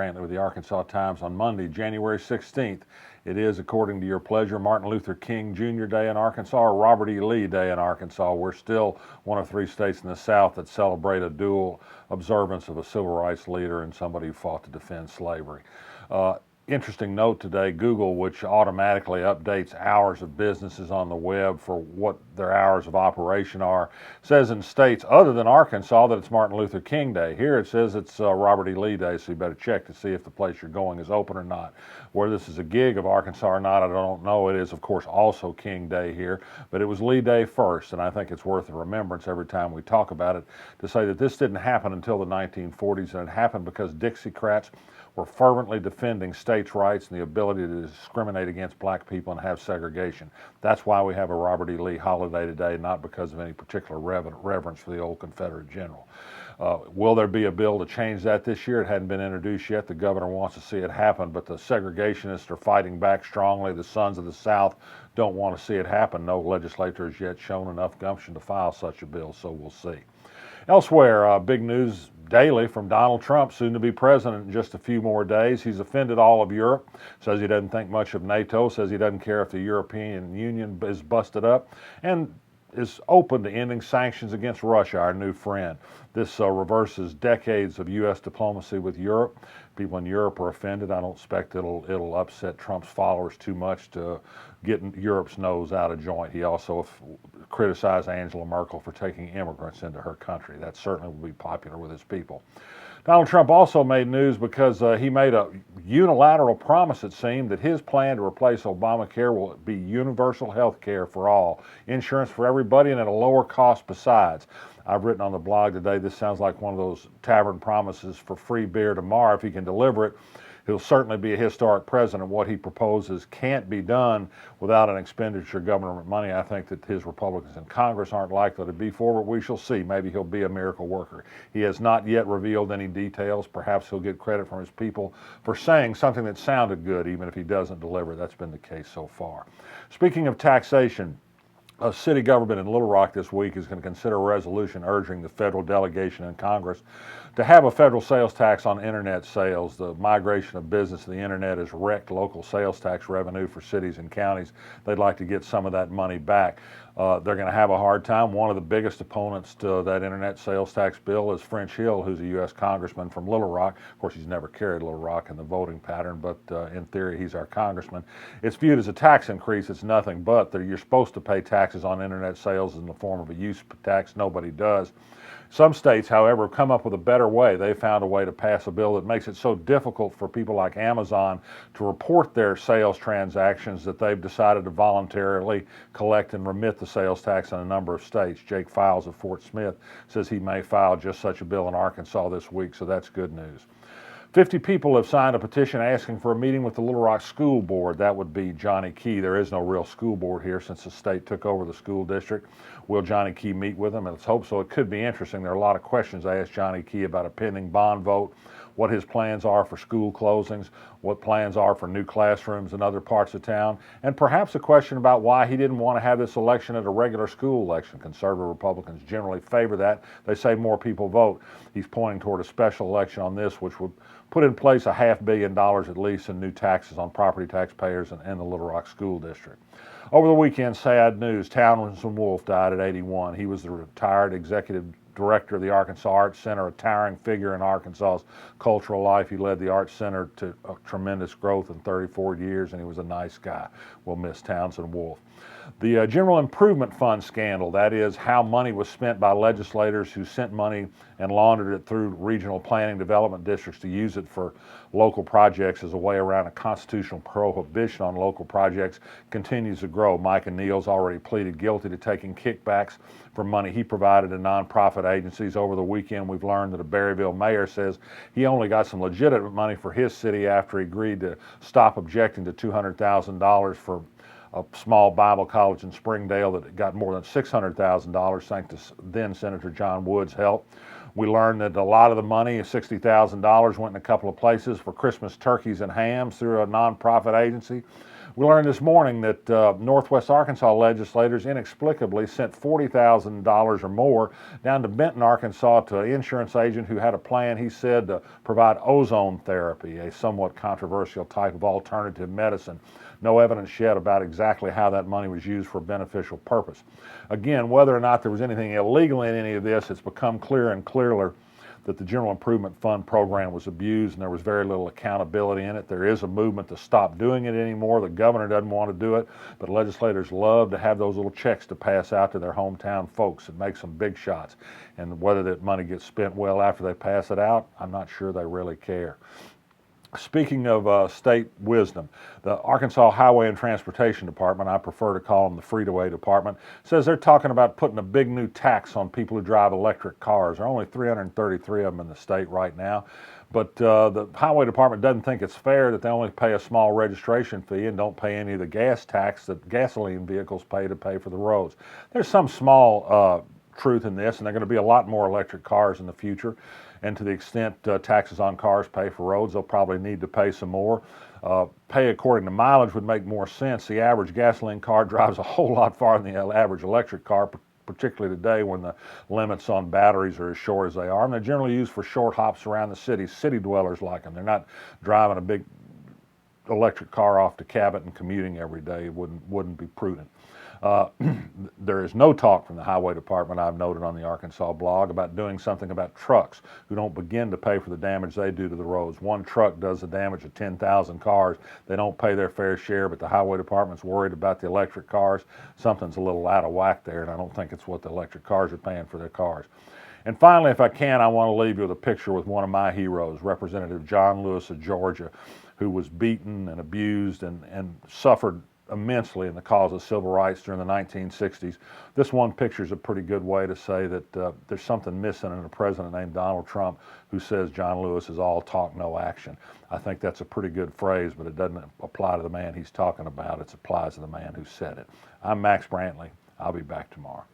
Brantley with the Arkansas Times on Monday, January 16th. It is, according to your pleasure, Martin Luther King Jr. Day in Arkansas or Robert E. Lee Day in Arkansas. We're still one of 3 states in the South that celebrate a dual observance of a civil rights leader and somebody who fought to defend slavery. Interesting note today, Google, which automatically updates hours of businesses on the web for what their hours of operation are, says in states other than Arkansas that it's Martin Luther King Day. Here it says it's Robert E. Lee Day, so you better check to see if the place you're going is open or not. Whether this is a gig of Arkansas or not, I don't know. It is, of course, also King Day here, but it was Lee Day first, and I think it's worth a remembrance every time we talk about it to say that this didn't happen until the 1940s, and it happened because Dixiecrats were fervently defending states' rights and the ability to discriminate against black people and have segregation. That's why we have a Robert E. Lee holiday today, not because of any particular reverence for the old Confederate general. Will there be a bill to change that this year? It hadn't been introduced yet. The governor wants to see it happen, but the segregationists are fighting back strongly. The Sons of the South don't want to see it happen. No legislator has yet shown enough gumption to file such a bill, so we'll see. Elsewhere, big news daily from Donald Trump, soon to be president in just a few more days. He's offended all of Europe, says he doesn't think much of NATO, says he doesn't care if the European Union is busted up, and is open to ending sanctions against Russia, our new friend. This reverses decades of U.S. diplomacy with Europe. People in Europe are offended. I don't expect it'll upset Trump's followers too much to get Europe's nose out of joint. He also criticized Angela Merkel for taking immigrants into her country. That certainly will be popular with his people. Donald Trump also made news because he made a unilateral promise, it seemed, that his plan to replace Obamacare will be universal health care for all, insurance for everybody, and at a lower cost besides. I've written on the blog today, this sounds like one of those tavern promises for free beer tomorrow. If he can deliver it, he'll certainly be a historic president. What he proposes can't be done without an expenditure of government money. I think that his Republicans in Congress aren't likely to be for it. We shall see. Maybe he'll be a miracle worker. He has not yet revealed any details. Perhaps he'll get credit from his people for saying something that sounded good, even if he doesn't deliver. That's been the case so far. Speaking of taxation, a city government in Little Rock this week is going to consider a resolution urging the federal delegation in Congress to have a federal sales tax on internet sales. The migration of business to the internet has wrecked local sales tax revenue for cities and counties. They'd like to get some of that money back. They're going to have a hard time. One of the biggest opponents to that internet sales tax bill is French Hill, who's a U.S. congressman from Little Rock. Of course, he's never carried Little Rock in the voting pattern, but in theory, he's our congressman. It's viewed as a tax increase. It's nothing but that you're supposed to pay taxes on internet sales in the form of a use tax. Nobody does. Some states, however, have come up with a better way. They found a way to pass a bill that makes it so difficult for people like Amazon to report their sales transactions that they've decided to voluntarily collect and remit the sales tax in a number of states. Jake Files of Fort Smith says he may file just such a bill in Arkansas this week, so that's good news. 50 people have signed a petition asking for a meeting with the Little Rock School Board. That would be Johnny Key. There is no real school board here since the state took over the school district. Will Johnny Key meet with them? And let's hope so. It could be interesting. There are a lot of questions I asked Johnny Key about a pending bond vote, what his plans are for school closings, what plans are for new classrooms in other parts of town, and perhaps a question about why he didn't want to have this election at a regular school election. Conservative Republicans generally favor that. They say more people vote. He's pointing toward a special election on this, which would put in place $500 million at least in new taxes on property taxpayers and the Little Rock School District. Over the weekend, sad news. Townsend Wolfe died at 81. He was the retired executive director of the Arkansas Arts Center, a towering figure in Arkansas's cultural life. He led the Arts Center to a tremendous growth in 34 years, and he was a nice guy. We'll miss Townsend Wolfe. The General Improvement Fund scandal, that is how money was spent by legislators who sent money and laundered it through regional planning development districts to use it for local projects as a way around a constitutional prohibition on local projects, continues to grow. Micah Neal's already pleaded guilty to taking kickbacks for money he provided to nonprofit agencies. Over the weekend, we've learned that a Berryville mayor says he only got some legitimate money for his city after he agreed to stop objecting to $200,000 for a small Bible college in Springdale that got more than $600,000 thanks to then Senator John Wood's help. We learned that a lot of the money, $60,000, went in a couple of places for Christmas turkeys and hams through a nonprofit agency. We learned this morning that Northwest Arkansas legislators inexplicably sent $40,000 or more down to Benton, Arkansas to an insurance agent who had a plan, he said, to provide ozone therapy, a somewhat controversial type of alternative medicine. No evidence yet about exactly how that money was used for a beneficial purpose. Again, whether or not there was anything illegal in any of this, it's become clearer and clearer that the General Improvement Fund program was abused and there was very little accountability in it. There is a movement to stop doing it anymore. The governor doesn't want to do it, but legislators love to have those little checks to pass out to their hometown folks. It makes them big shots. And whether that money gets spent well after they pass it out, I'm not sure they really care. Speaking of state wisdom, the Arkansas Highway and Transportation Department, I prefer to call them the Freeway Department, says they're talking about putting a big new tax on people who drive electric cars. There are only 333 of them in the state right now, but the Highway Department doesn't think it's fair that they only pay a small registration fee and don't pay any of the gas tax that gasoline vehicles pay to pay for the roads. There's some small truth in this, and there are going to be a lot more electric cars in the future. And to the extent taxes on cars pay for roads, they'll probably need to pay some more. Pay according to mileage would make more sense. The average gasoline car drives a whole lot farther than the average electric car, particularly today when the limits on batteries are as short as they are. And they're generally used for short hops around the city. City dwellers like them. They're not driving a big electric car off to Cabot and commuting every day. It wouldn't be prudent. There is no talk from the Highway Department, I've noted on the Arkansas blog, about doing something about trucks who don't begin to pay for the damage they do to the roads. One truck does the damage of 10,000 cars. They don't pay their fair share, but the Highway Department's worried about the electric cars. Something's a little out of whack there, and I don't think it's what the electric cars are paying for their cars. And finally, if I can, I want to leave you with a picture with one of my heroes, Representative John Lewis of Georgia, who was beaten and abused and suffered immensely in the cause of civil rights during the 1960s. This one picture is a pretty good way to say that there's something missing in a president named Donald Trump who says John Lewis is all talk, no action. I think that's a pretty good phrase, but it doesn't apply to the man he's talking about. It applies to the man who said it. I'm Max Brantley. I'll be back tomorrow.